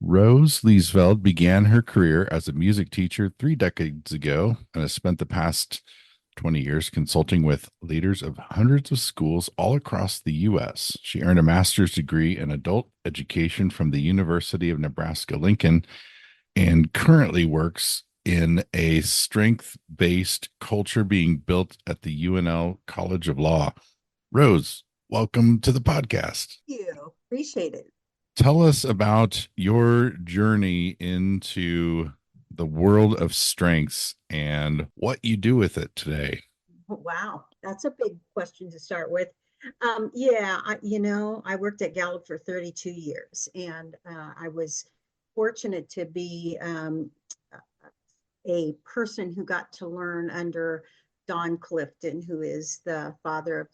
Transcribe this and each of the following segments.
Rose Liesveld began her career as a music teacher 3 decades ago and has spent the past 20 years consulting with leaders of hundreds of schools all across the U.S. She earned a master's degree in adult education from the University of Nebraska Lincoln and currently works in a strength based culture being built at the UNL College of Law. Rose, welcome to the podcast. You. Appreciate it. Tell us about your journey into the world of strengths and what you do with it today. Wow, that's a big question to start with. I worked at Gallup for 32 years, and I was fortunate to be a person who got to learn under Don Clifton, who is the father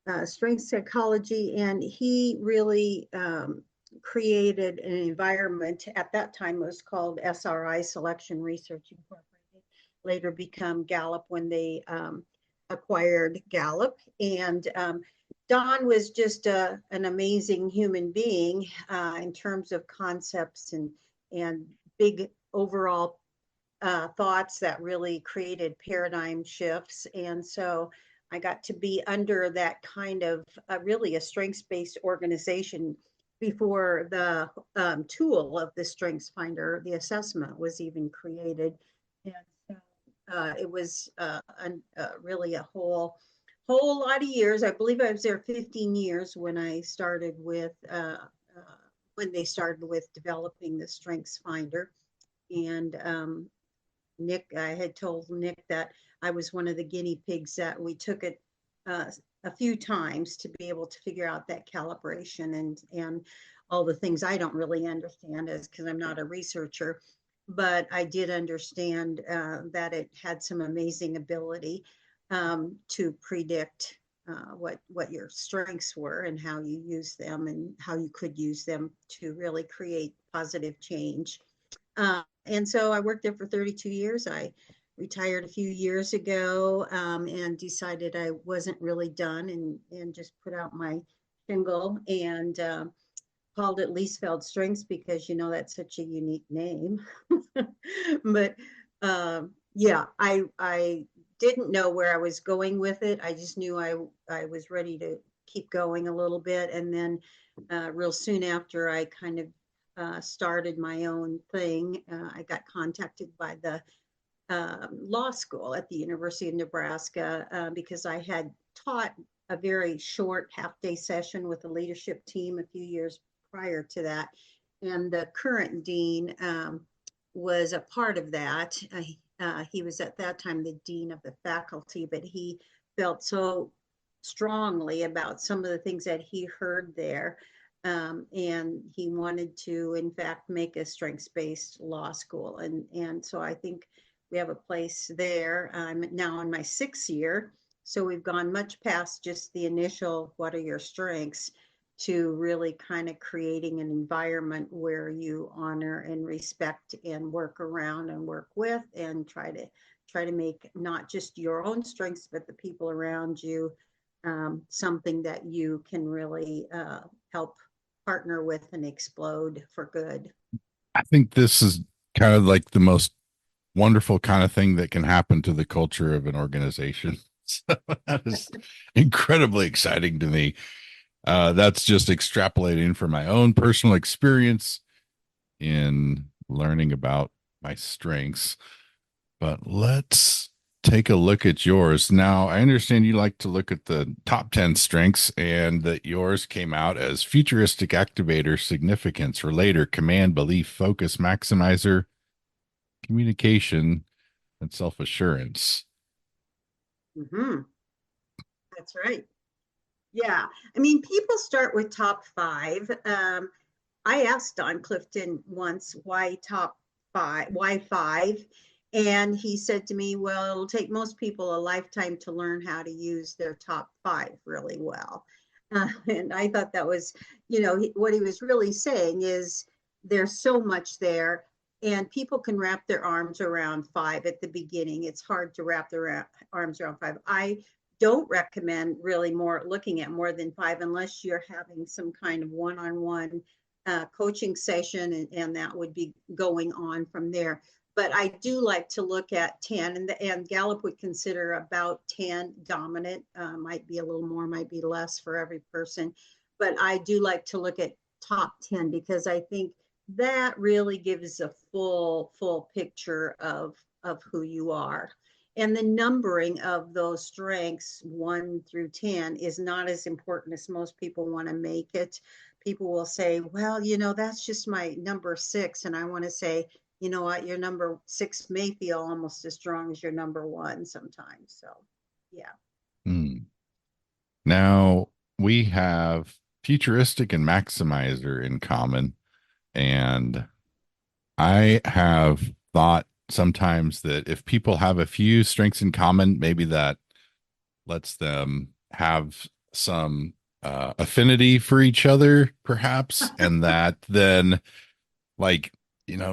of strength psychology, and he really created an environment. At that time it was called SRI, Selection Research Incorporated, later become Gallup when they acquired Gallup. And Don was just an amazing human being in terms of concepts and big overall thoughts that really created paradigm shifts. And so I got to be under that kind of really a strengths based organization before the tool of the Strengths Finder, the assessment, was even created. And so it was really a whole lot of years. I believe I was there 15 years when I started with when they started with developing the Strengths Finder. And I had told Nick that I was one of the guinea pigs that we took it a few times to be able to figure out that calibration and all the things I don't really understand as because I'm not a researcher, but I did understand that it had some amazing ability to predict what your strengths were and how you use them and how you could use them to really create positive change. And so I worked there for 32 years. I retired a few years ago and decided I wasn't really done and just put out my shingle and called it Liesveld Strengths because, that's such a unique name. But yeah, I didn't know where I was going with it. I just knew I was ready to keep going a little bit. And then real soon after I kind of started my own thing, I got contacted by the law school at the University of Nebraska because I had taught a very short half-day session with the leadership team a few years prior to that. And the current dean was a part of that. He was at that time the dean of the faculty, but he felt so strongly about some of the things that he heard there. And he wanted to, in fact, make a strengths-based law school. And so I think we have a place there. I'm now in my 6th year. So we've gone much past just the initial, what are your strengths, to really kind of creating an environment where you honor and respect and work around and work with and try to make not just your own strengths, but the people around you something that you can really help partner with and explode for good. I think this is kind of like the most wonderful kind of thing that can happen to the culture of an organization. So that is incredibly exciting to me. That's just extrapolating from my own personal experience in learning about my strengths. But let's take a look at yours. Now, I understand you like to look at the top 10 strengths and that yours came out as futuristic activator, significance, relator, command, belief, focus, maximizer, communication, and self assurance. Mm-hmm. That's right. Yeah. I mean, people start with top five. I asked Don Clifton once why top five, why five? And he said to me, well, it'll take most people a lifetime to learn how to use their top five really well. And I thought that was, what he was really saying is there's so much there, and people can wrap their arms around five at the beginning. It's hard to wrap their arms around five. I don't recommend really more looking at more than five unless you're having some kind of one-on-one coaching session, and that would be going on from there. But I do like to look at 10, and Gallup would consider about 10 dominant. Might be a little more, might be less for every person. But I do like to look at top 10 because I think that really gives a full picture of who you are. And the numbering of those strengths 1 through 10 is not as important as most people want to make it. People will say, well, that's just my number 6. And I want to say, you know what, your number 6 may feel almost as strong as your number 1 sometimes. So, yeah. Hmm. Now we have Futuristic and Maximizer in common. And I have thought sometimes that if people have a few strengths in common, maybe that lets them have some affinity for each other, perhaps. And that then, like,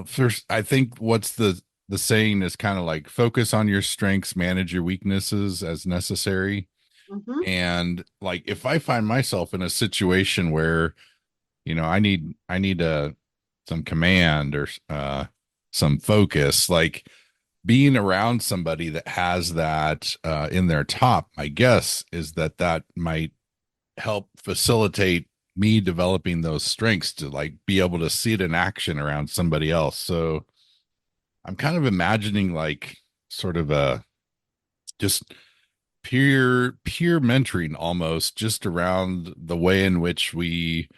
first, I think what's the saying is kind of like focus on your strengths, manage your weaknesses as necessary. Mm-hmm. And like if I find myself in a situation where I need some command or some focus, like being around somebody that has that in their top, my guess is that that might help facilitate me developing those strengths to like be able to see it in action around somebody else. So I'm kind of imagining like sort of a just peer mentoring almost just around the way in which we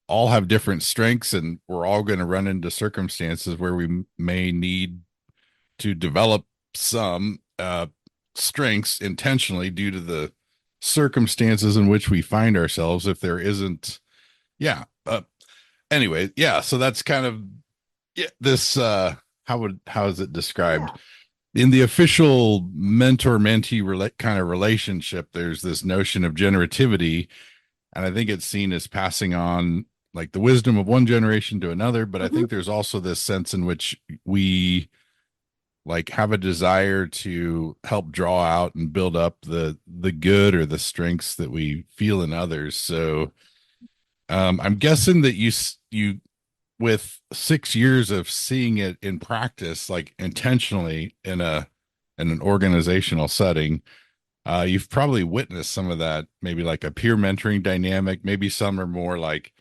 all have different strengths and we're all going to run into circumstances where we may need to develop some strengths intentionally due to the circumstances in which we find ourselves if there isn't yeah anyway, yeah, so that's kind of yeah, this how is it Yeah. described in the official mentor mentee kind of relationship? There's this notion of generativity, and I think it's seen as passing on like the wisdom of one generation to another, but I Mm-hmm. think there's also this sense in which we like have a desire to help draw out and build up the good or the strengths that we feel in others. So I'm guessing that you with 6 years of seeing it in practice, like intentionally in an organizational setting, you've probably witnessed some of that, maybe like a peer mentoring dynamic. Maybe some are more like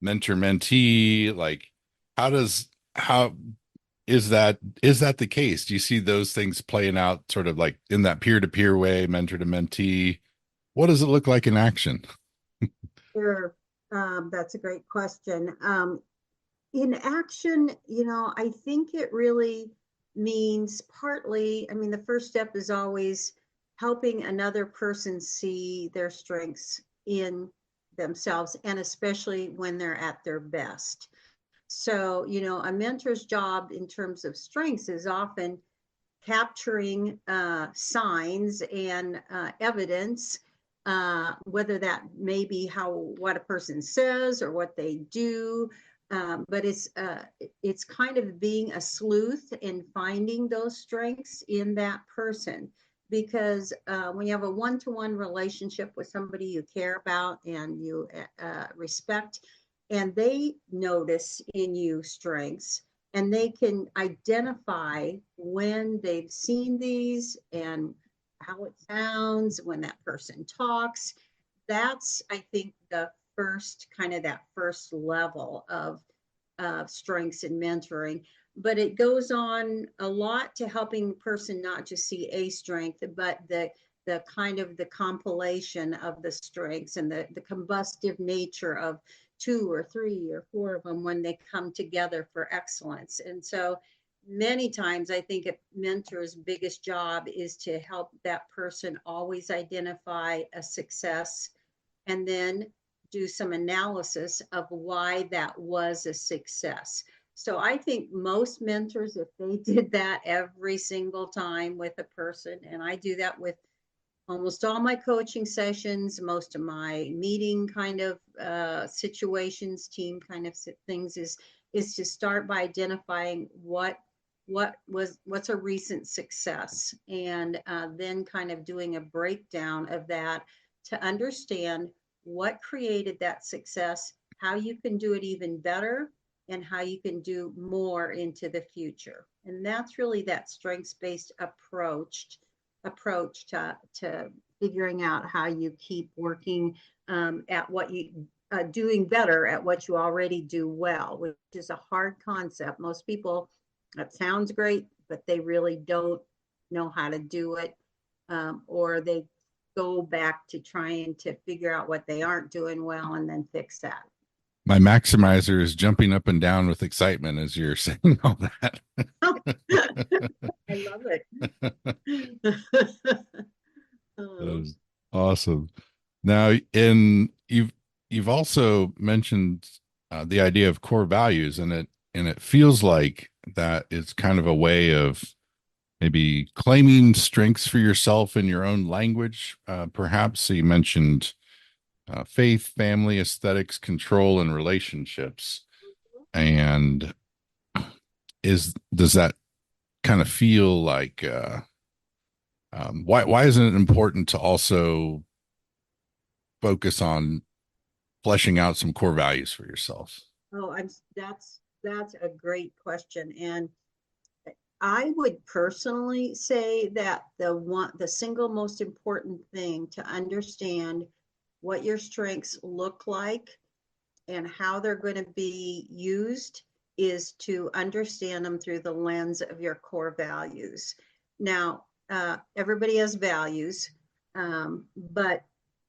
mentor mentee. Like, how is that the case? Do you see those things playing out sort of like in that peer to peer way, mentor to mentee? What does it look like in action? Sure. That's a great question. In action, I think it really means partly, I mean, the first step is always helping another person see their strengths in themselves, and especially when they're at their best. So, a mentor's job in terms of strengths is often capturing signs and evidence, whether that may be what a person says or what they do. But it's kind of being a sleuth and finding those strengths in that person. Because when you have a one-to-one relationship with somebody you care about and you respect, and they notice in you strengths, and they can identify when they've seen these and how it sounds when that person talks. That's, I think, the first kind of that first level of strengths and mentoring. But it goes on a lot to helping person not just see a strength, but the kind of the compilation of the strengths and the combustive nature of 2 or 3 or 4 of them when they come together for excellence. And so many times I think a mentor's biggest job is to help that person always identify a success and then do some analysis of why that was a success. So I think most mentors, if they did that every single time with a person, and I do that with almost all my coaching sessions, most of my meeting kind of situations, team kind of things, is to start by identifying what's a recent success, and then kind of doing a breakdown of that to understand what created that success how you can do it even better, and how you can do more into the future. And that's really that strengths-based approach to figuring out how you keep working at what you doing better at what you already do well, which is a hard concept. Most people, that sounds great, but they really don't know how to do it, or they go back to trying to figure out what they aren't doing well and then fix that. My maximizer is jumping up and down with excitement as you're saying all that. I love it. That Oh, is awesome. Now, in you've also mentioned the idea of core values, and it feels like that is kind of a way of maybe claiming strengths for yourself in your own language. Perhaps so you mentioned faith, family, aesthetics, control, and relationships. And is does that kind of feel like why isn't it important to also focus on fleshing out some core values for yourself? oh, I'm that's a great question. And I would personally say that the single most important thing to understand what your strengths look like and how they're going to be used is to understand them through the lens of your core values. Now, everybody has values, but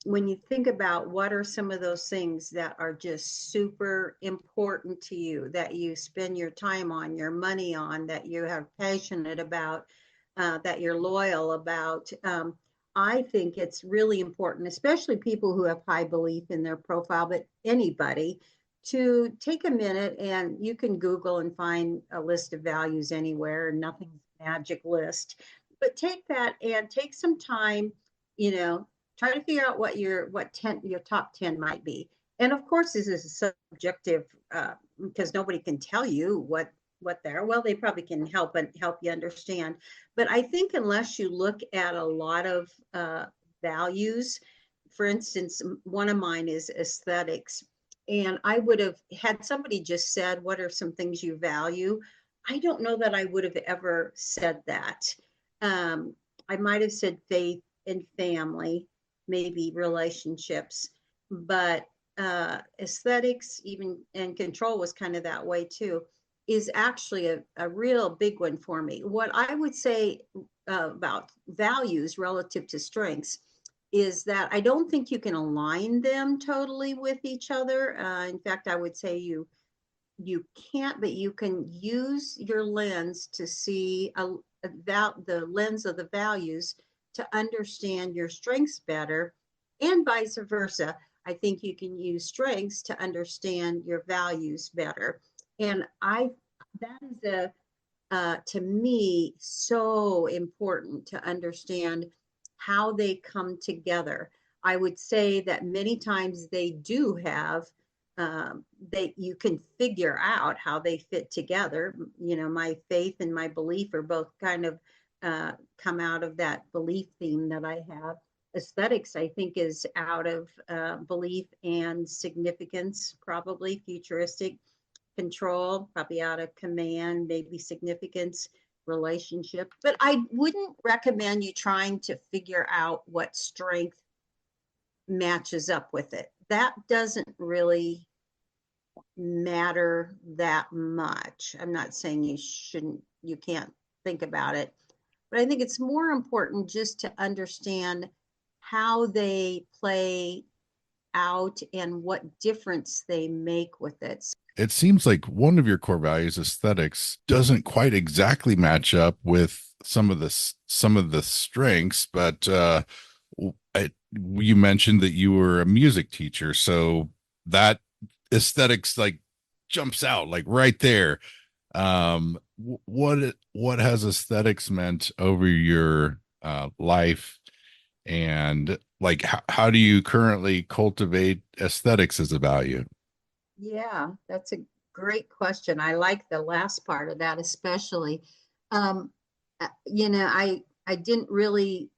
when you think about what are some of those things that are just super important to you, that you spend your time on, your money on, that you have passionate about, that you're loyal about, I think it's really important, especially people who have high belief in their profile, but anybody, to take a minute, and you can Google and find a list of values anywhere, nothing's magic list, but take that and take some time, you know, try to figure out your top 10 might be. And of course, this is subjective, because nobody can tell you what they're, well, they probably can help you understand. But I think unless you look at a lot of values, for instance, one of mine is aesthetics. And I would have had somebody just said, what are some things you value? I don't know that I would have ever said that. I might have said faith and family, maybe relationships, but aesthetics, even, and control was kind of that way too, is actually a real big one for me. What I would say about values relative to strengths is that I don't think you can align them totally with each other. In fact, I would say you can't, but you can use your lens to see about the lens of the values to understand your strengths better, and vice versa. I think you can use strengths to understand your values better. And I that is a to me so important to understand how they come together. I would say that many times they do have they you can figure out how they fit together. You know, my faith and my belief are both kind of come out of that belief theme that I have. Aesthetics, I think, is out of belief and significance, probably futuristic. Control, probably out of command, maybe significance, relationship. But I wouldn't recommend you trying to figure out what strength matches up with it. That doesn't really matter that much. I'm not saying you can't think about it, but I think it's more important just to understand how they play out and what difference they make with it. It seems like one of your core values, aesthetics, doesn't quite exactly match up with some of the strengths, but you mentioned that you were a music teacher, so that aesthetics like jumps out like right there. What has aesthetics meant over your life, and like how do you currently cultivate aesthetics as a value? Yeah, that's a great question. I like the last part of that especially. Um, I didn't really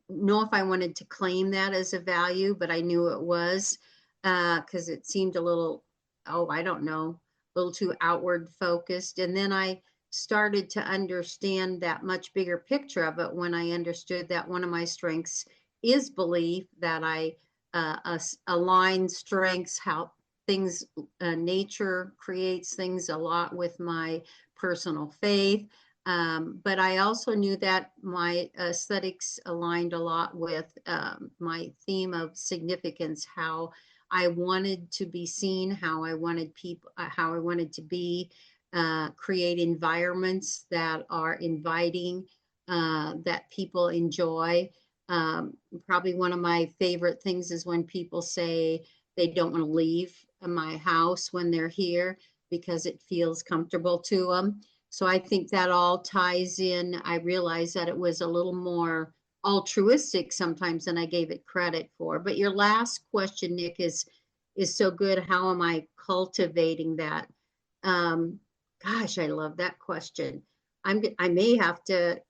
know if I wanted to claim that as a value, but I knew it was because it seemed a little oh, I don't know, a little too outward focused. And then I started to understand that much bigger picture of it when I understood that one of my strengths is belief, that I align strengths, how things, nature creates things a lot with my personal faith. But I also knew that my aesthetics aligned a lot with my theme of significance, how I wanted to be seen, how I wanted people, how I wanted to be, create environments that are inviting, that people enjoy. Probably one of my favorite things is when people say they don't want to leave my house when they're here because it feels comfortable to them. So I think that all ties in. I realized that it was a little more altruistic sometimes than I gave it credit for. But your last question, Nick, is so good. How am I cultivating that? Um, Gosh, I love that question. I may have to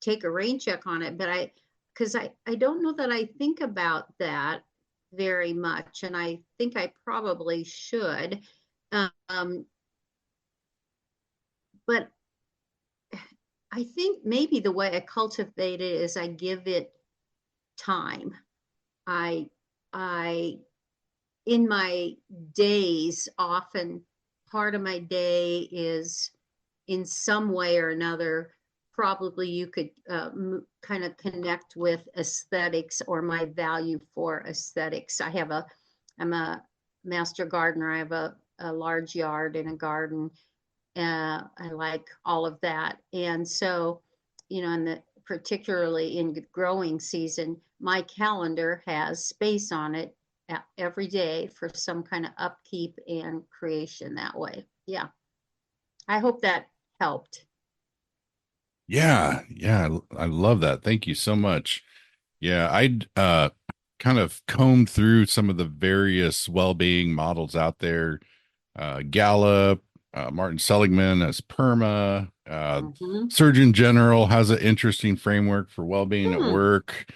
take a rain check on it, but because I don't know that I think about that very much, and I think I probably should. Um, but I think maybe the way I cultivate it is I give it time. I I in my days, often part of my day is in some way or another, probably you could kind of connect with aesthetics or my value for aesthetics. I'm a master gardener. I have a large yard and a garden. I like all of that. And so, in particularly in growing season, my calendar has space on it every day for some kind of upkeep and creation that way. Yeah. I hope that helped. Yeah, yeah, I love that. Thank you so much. Yeah, I'd kind of combed through some of the various well-being models out there. Gallup, Martin Seligman as PERMA. Mm-hmm. Surgeon General has an interesting framework for well-being at Hmm. work.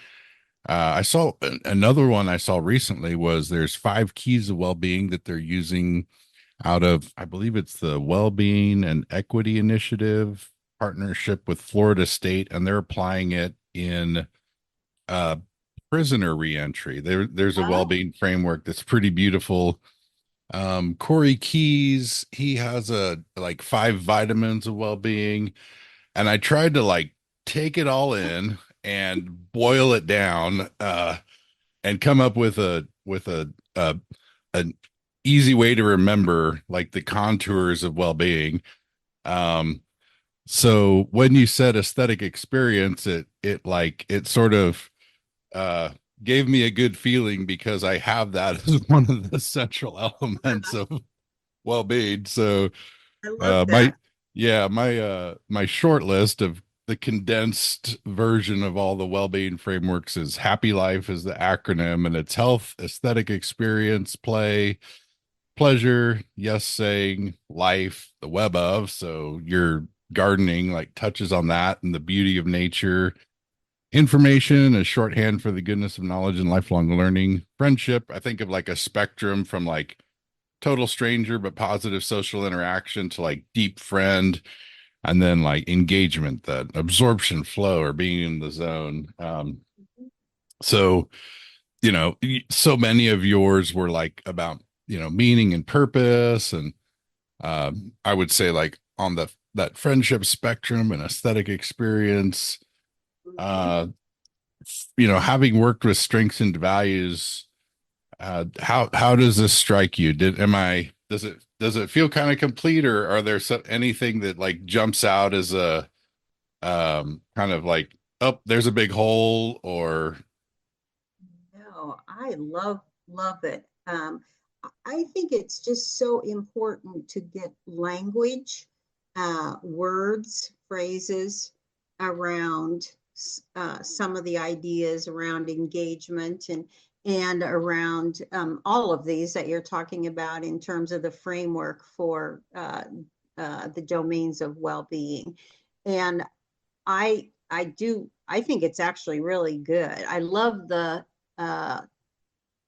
I saw another one I saw recently was there's 5 keys of well-being that they're using out of, I believe it's the Well-being and Equity Initiative partnership with Florida State, and they're applying it in uh, prisoner reentry. There's a Oh, well-being framework that's pretty beautiful. Corey Keys, he has a like 5 vitamins of well-being, and I tried to like take it all in and boil it down, and come up with a an easy way to remember like the contours of well-being. Um, so when you said aesthetic experience, it sort of uh gave me a good feeling because I have that as one of the central elements of well-being. So I love my that. yeah, my short list of the condensed version of all the well-being frameworks is happy life is the acronym, and it's health, aesthetic experience, play, pleasure, yes saying, life, the web of. So your gardening like touches on that and the beauty of nature. Information is shorthand for the goodness of knowledge and lifelong learning. Friendship, I think of like a spectrum from like total stranger but positive social interaction to like deep friend, and then like engagement, that absorption flow or being in the zone. So so many of yours were like about meaning and purpose, and I would say like on the that friendship spectrum and aesthetic experience. Mhm. uh Having worked with strengths and values, how does this strike you? Does it feel kind of complete, or are there anything that like jumps out as a kind of like, oh, there's a big hole, or No, I love it. I think it's just so important to get language, words, phrases around some of the ideas around engagement and around all of these that you're talking about in terms of the framework for the domains of well-being. And I think it's actually really good. I love the uh,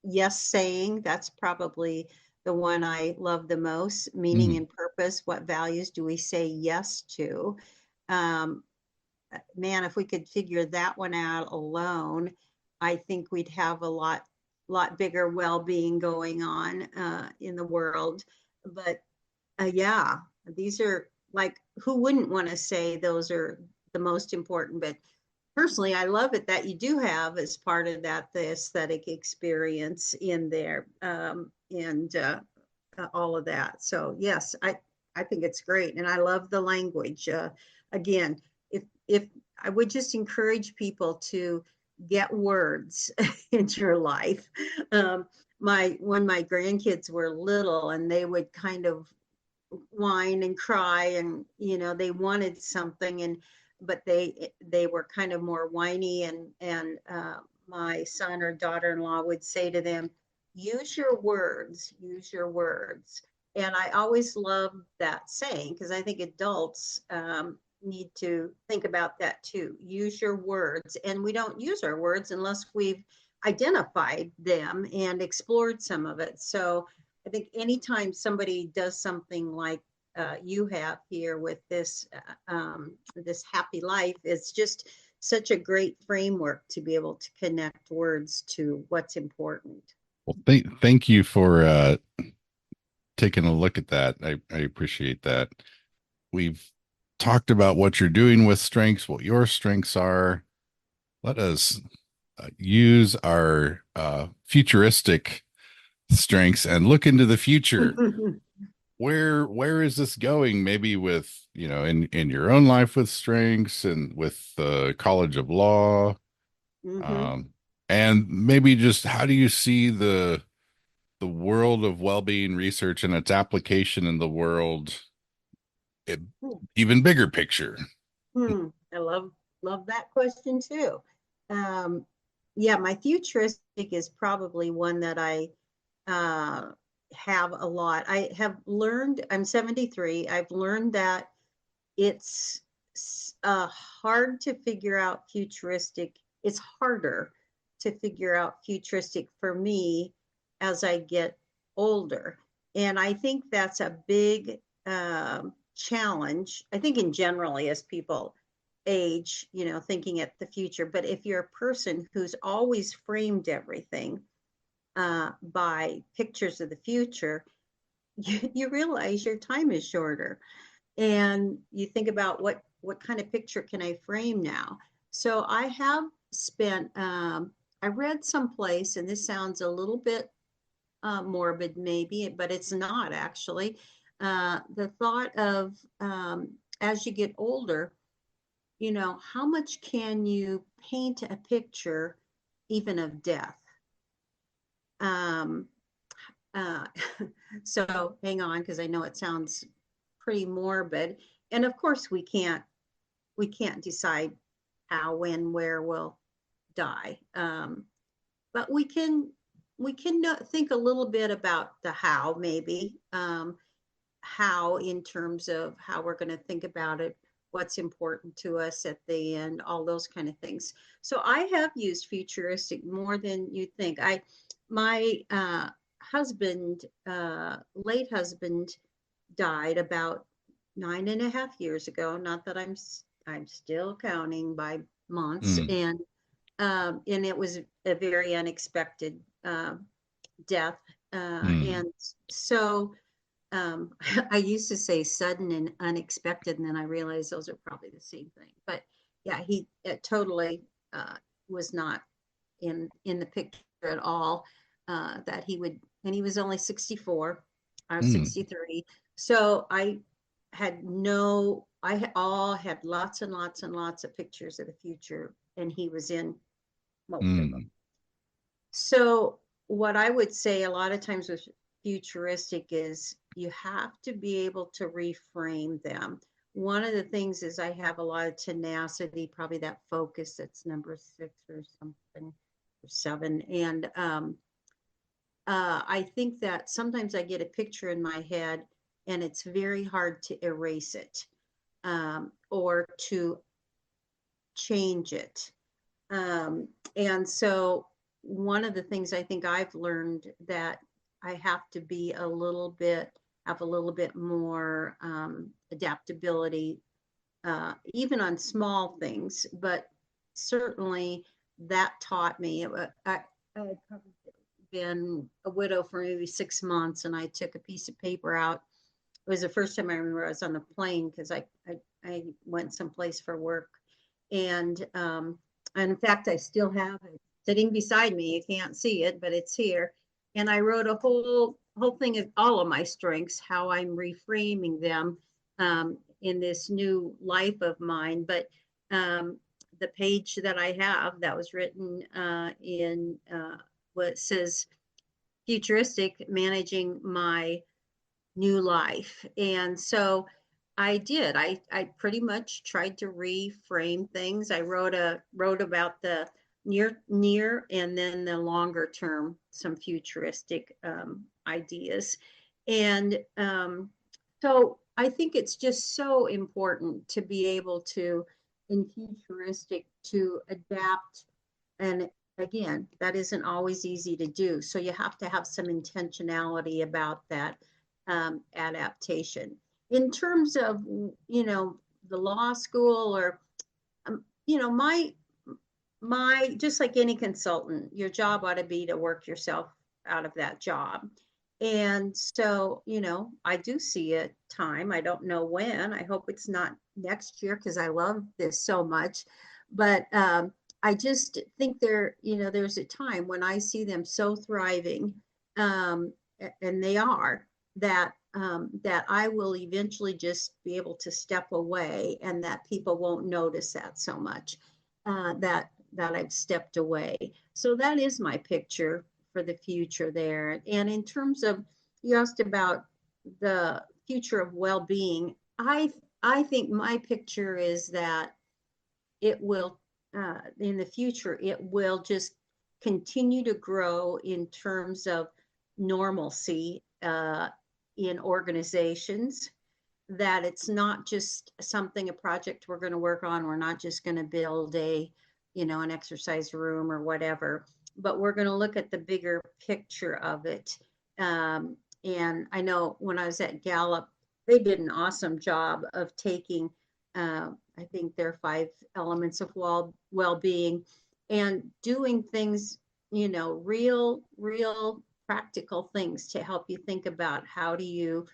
yes saying. That's probably the one I love the most, meaning Mm. and purpose. What values do we say yes to? Um, Man, if we could figure that one out alone, I think we'd have a lot bigger well-being going on in the world. But yeah, these are like, who wouldn't want to say those are the most important? But personally, I love it that you do have as part of that the aesthetic experience in there, and all of that. So yes, I think it's great, and I love the language. Again, if I would just encourage people to get words into your life. Um, my when my grandkids were little, and they would kind of whine and cry, and they wanted something, and but they were kind of more whiny, and my son or daughter-in-law would say to them, use your words. And I always love that saying, because I think adults need to think about that too. Use your words. And we don't use our words unless we've identified them and explored some of it. So I think anytime somebody does something like you have here with this happy life, it's just such a great framework to be able to connect words to what's important. Well, thank you for taking a look at that. I appreciate that. We've talked about what you're doing with strengths, what your strengths are. Let us use our futuristic strengths and look into the future. Where is this going? Maybe with, in your own life with strengths and with the College of Law, Mm-hmm. um, and maybe just how do you see the world of well-being research and its application in the world, it, even bigger picture. I love that question too. Um, yeah, my futuristic is probably one that I uh, have a lot. I have learned. I'm 73. I've learned that it's hard to figure out futuristic. It's harder to figure out futuristic for me as I get older. And I think that's a big challenge. I think in generally as people age, thinking at the future. But if you're a person who's always framed everything by pictures of the future, you realize your time is shorter, and you think about what kind of picture can I frame now. So I have spent I read someplace, and this sounds a little bit morbid maybe, but it's not actually. The thought of as you get older, how much can you paint a picture even of death? um, uh, so hang on, because I know it sounds pretty morbid, and of course we can't decide how, when, where we'll die. But we can think a little bit about the how, maybe, how in terms of how we're going to think about it, what's important to us at the end, all those kind of things. So I have used futuristic more than you think. My husband, late husband, died about 9.5 years ago. Not that I'm still counting by months, Mm, and it was a very unexpected death, mm, and so I used to say sudden and unexpected, and then I realized those are probably the same thing. But yeah, he totally was not in the picture at all. That he would, and he was only 64. I was mm, 63. So I all had lots and lots and lots of pictures of the future, and he was in most of them. mm, So what I would say a lot of times with futuristic is you have to be able to reframe them. One of the things is I have a lot of tenacity, probably that focus that's number 6 or something, or 7. And I think that sometimes I get a picture in my head, and it's very hard to erase it, or to change it. And so one of the things I think I've learned that I have to be a little bit, have a little bit more adaptability, even on small things, but certainly that taught me. I had probably been a widow for maybe 6 months, and I took a piece of paper out. It was the first time I remember I was on the plane because I went someplace for work. And in fact, I still have it sitting beside me. You can't see it, but it's here. And I wrote a whole thing of all of my strengths, how I'm reframing them in this new life of mine. But the page that I have that was written in what says Futuristic, managing my new life. And so I did. I pretty much tried to reframe things. I wrote about the near and then the longer term, some futuristic ideas. And so I think it's just so important to be able to, in futuristic, to adapt. And again, that isn't always easy to do. So you have to have some intentionality about that adaptation. In terms of, the law school or, my just like any consultant, your job ought to be to work yourself out of that job. And so, I do see a time. I don't know when. I hope it's not next year because I love this so much. But I just think there's a time when I see them so thriving, and they are, that I will eventually just be able to step away, and that people won't notice that so much, that I've stepped away. So that is my picture for the future there. And in terms of, you asked about the future of well-being, I think my picture is that it will, in the future, it will just continue to grow in terms of normalcy in organizations, that it's not just something, a project we're going to work on. We're not just going to build an exercise room or whatever, but we're going to look at the bigger picture of it. And I know when I was at Gallup, they did an awesome job of taking, I think there are 5 elements of well-being, and doing things, real practical things to help you think about how do you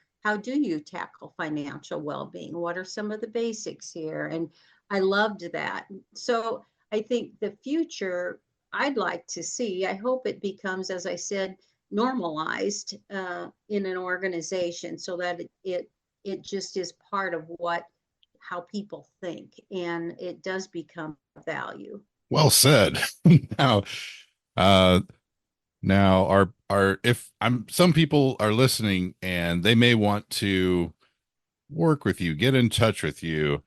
tackle financial well-being? What are some of the basics here? And I loved that. So I think the future I'd like to see, I hope it becomes, as I said, normalized in an organization, so that it just is part of how people think, and it does become value. Well said. Now, uh, now are if I'm some people are listening and they may want to work with you, get in touch with you.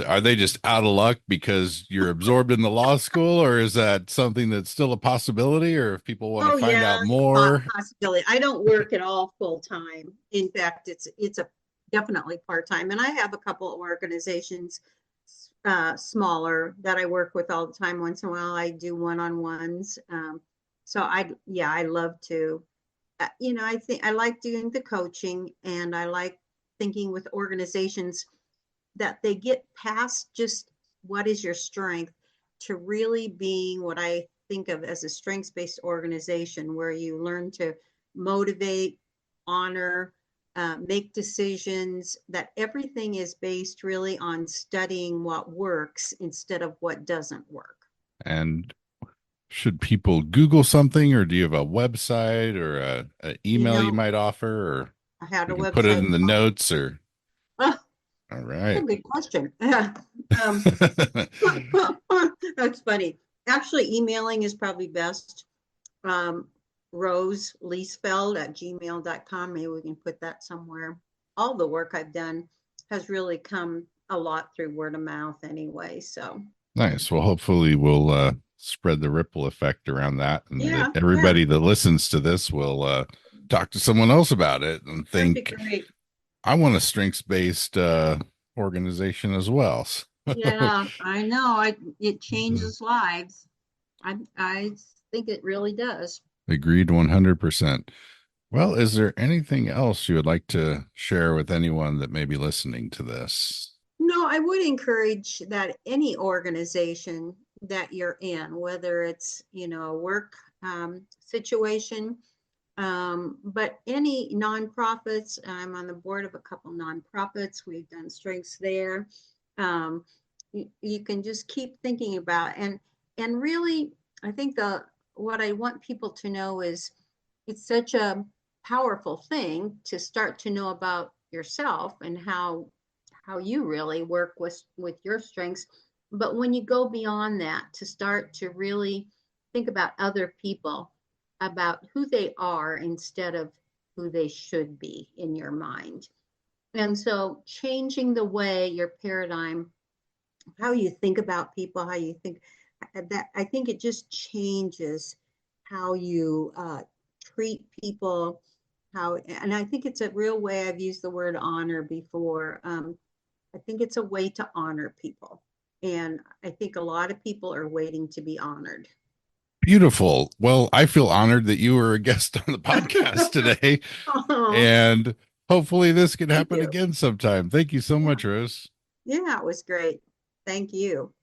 Are they just out of luck because you're absorbed in the law school, or is that something that's still a possibility? Or if people want to Oh find yeah, out more, possibility. I don't work at all full time. In fact, it's a definitely part time, and I have a couple of organizations, smaller, that I work with all the time. Once in a while, I do one-on-ones. So I love to. I think I like doing the coaching, and I like thinking with organizations that they get past just what is your strength to really being what I think of as a strengths based organization, where you learn to motivate, honor, make decisions, that everything is based really on studying what works instead of what doesn't work. and should people Google something, or do you have a website or a You email you know, might offer, or I had a we can put it website. in the notes, or Oh, all that's right. a good question. um, that's funny. Actually, emailing is probably best. um, Rose Liesveld at gmail.com. Maybe we can put that somewhere. All the work I've done has really come a lot through word of mouth anyway. So, Nice. Well, hopefully we'll spread the ripple effect around that, and that yeah, yeah, everybody that listens to this will talk to someone else about it and that'd be think, great. I want a strengths based organization as well. So, Yeah, I know. It changes lives. I think it really does. agreed 100%. Well, is there anything else you would like to share with anyone that may be listening to this? No, I would encourage that any organization that you're in, whether it's, a work situation, but any nonprofits, I'm on the board of a couple nonprofits. We've done strengths there. Um, you can just keep thinking about, and really, I think what I want people to know is it's such a powerful thing to start to know about yourself and how you really work with your strengths. But when you go beyond that, to start to really think about other people, about who they are instead of who they should be in your mind. And so changing the way your paradigm, how you think about people, how you think that, I think it just changes how you treat people, and I think it's a real way. I've used the word honor before. I think it's a way to honor people. And I think a lot of people are waiting to be honored. Beautiful. Well, I feel honored that you were a guest on the podcast today, Oh, and hopefully this can thank happen you. again sometime. Thank you so Yeah. much, Rose. Yeah, it was great. Thank you.